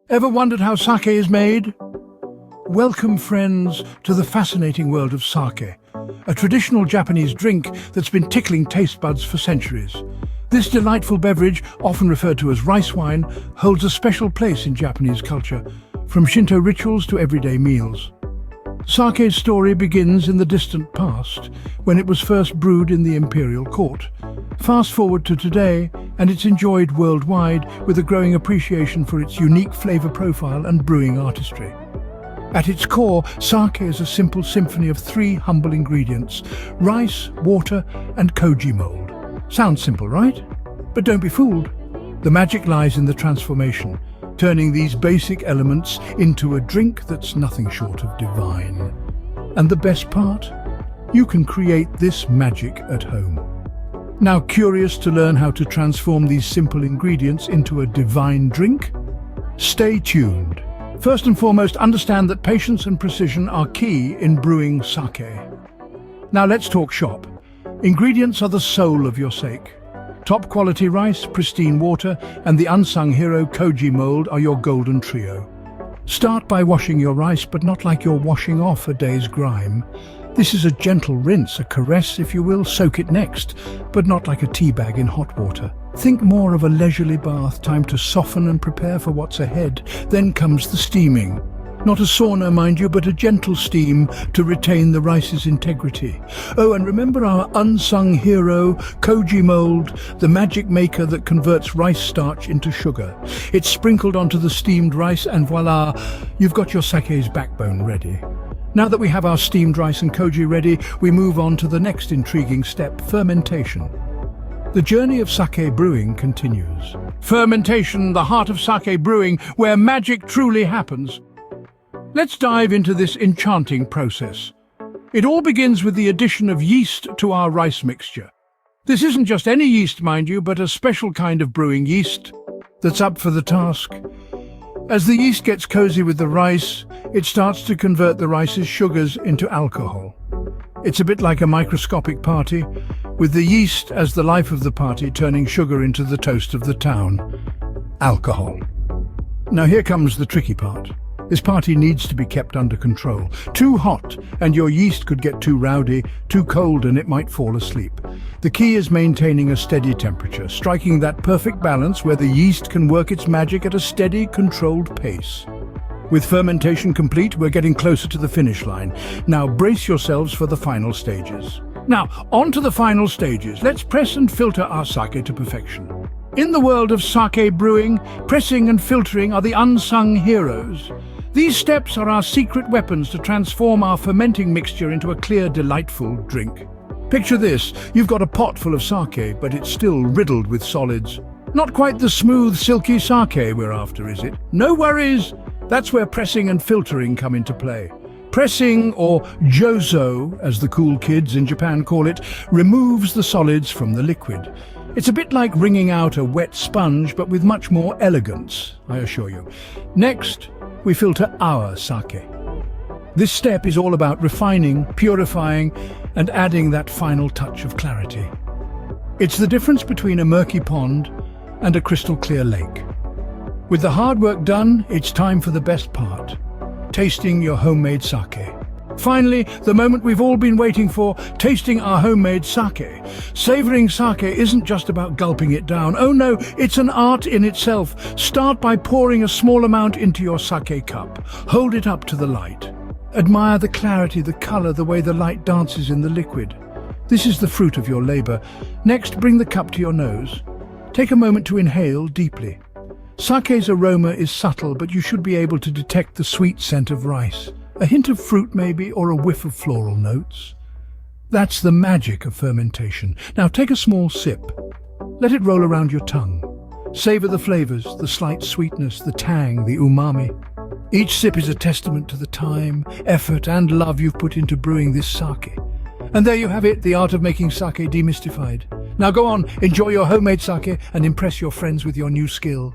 Ever wondered how sake is made? Welcome, friends, to the fascinating world of sake, a traditional Japanese drink that's been tickling taste buds for centuries. This delightful beverage, often referred to as rice wine, holds a special place in Japanese culture, from Shinto rituals to everyday meals. Sake's story begins in the distant past, when it was first brewed in the imperial court. Fast forward to today, and it's enjoyed worldwide with a growing appreciation for its unique flavor profile and brewing artistry. At its core, sake is a simple symphony of three humble ingredients: rice, water, and koji mold. Sounds simple, right? But don't be fooled. The magic lies in the transformation, turning these basic elements into a drink that's nothing short of divine. And the best part? You can create this magic at home. Now, curious to learn how to transform these simple ingredients into a divine drink? Stay tuned. First and foremost, understand that patience and precision are key in brewing sake. Now let's talk shop. Ingredients are the soul of your sake. Top quality rice, pristine water, and the unsung hero koji mold are your golden trio. Start by washing your rice, but not like you're washing off a day's grime. This is a gentle rinse, a caress if you will. Soak it next, but not like a tea bag in hot water. Think more of a leisurely bath, time to soften and prepare for what's ahead. Then comes the steaming. Not a sauna, mind you, but a gentle steam to retain the rice's integrity. Oh, and remember our unsung hero, koji mold, the magic maker that converts rice starch into sugar. It's sprinkled onto the steamed rice and voila, you've got your sake's backbone ready. Now that we have our steamed rice and koji ready, we move on to the next intriguing step: fermentation. The journey of sake brewing continues. Fermentation, the heart of sake brewing, where magic truly happens. Let's dive into this enchanting process. It all begins with the addition of yeast to our rice mixture. This isn't just any yeast, mind you, but a special kind of brewing yeast that's up for the task. As the yeast gets cozy with the rice, it starts to convert the rice's sugars into alcohol. It's a bit like a microscopic party, with the yeast as the life of the party, turning sugar into the toast of the town: alcohol. Now here comes the tricky part. This party needs to be kept under control. Too hot and your yeast could get too rowdy, too cold and it might fall asleep. The key is maintaining a steady temperature, striking that perfect balance where the yeast can work its magic at a steady, controlled pace. With fermentation complete, we're getting closer to the finish line. Now brace yourselves for the final stages. Now, on to the final stages. Let's press and filter our sake to perfection. In the world of sake brewing, pressing and filtering are the unsung heroes. These steps are our secret weapons to transform our fermenting mixture into a clear, delightful drink. Picture this: you've got a pot full of sake, but it's still riddled with solids. Not quite the smooth, silky sake we're after, is it? No worries! That's where pressing and filtering come into play. Pressing, or jozo, as the cool kids in Japan call it, removes the solids from the liquid. It's a bit like wringing out a wet sponge, but with much more elegance, I assure you. Next, we filter our sake. This step is all about refining, purifying, and adding that final touch of clarity. It's the difference between a murky pond and a crystal clear lake. With the hard work done, it's time for the best part: tasting your homemade sake. Finally, the moment we've all been waiting for: tasting our homemade sake. Savoring sake isn't just about gulping it down. Oh no, it's an art in itself. Start by pouring a small amount into your sake cup. Hold it up to the light. Admire the clarity, the color, the way the light dances in the liquid. This is the fruit of your labor. Next, bring the cup to your nose. Take a moment to inhale deeply. Sake's aroma is subtle, but you should be able to detect the sweet scent of rice. A hint of fruit maybe, or a whiff of floral notes. That's the magic of fermentation. Now take a small sip. Let it roll around your tongue. Savor the flavors, the slight sweetness, the tang, the umami. Each sip is a testament to the time, effort, and love you've put into brewing this sake. And there you have it, the art of making sake demystified. Now go on, enjoy your homemade sake and impress your friends with your new skill.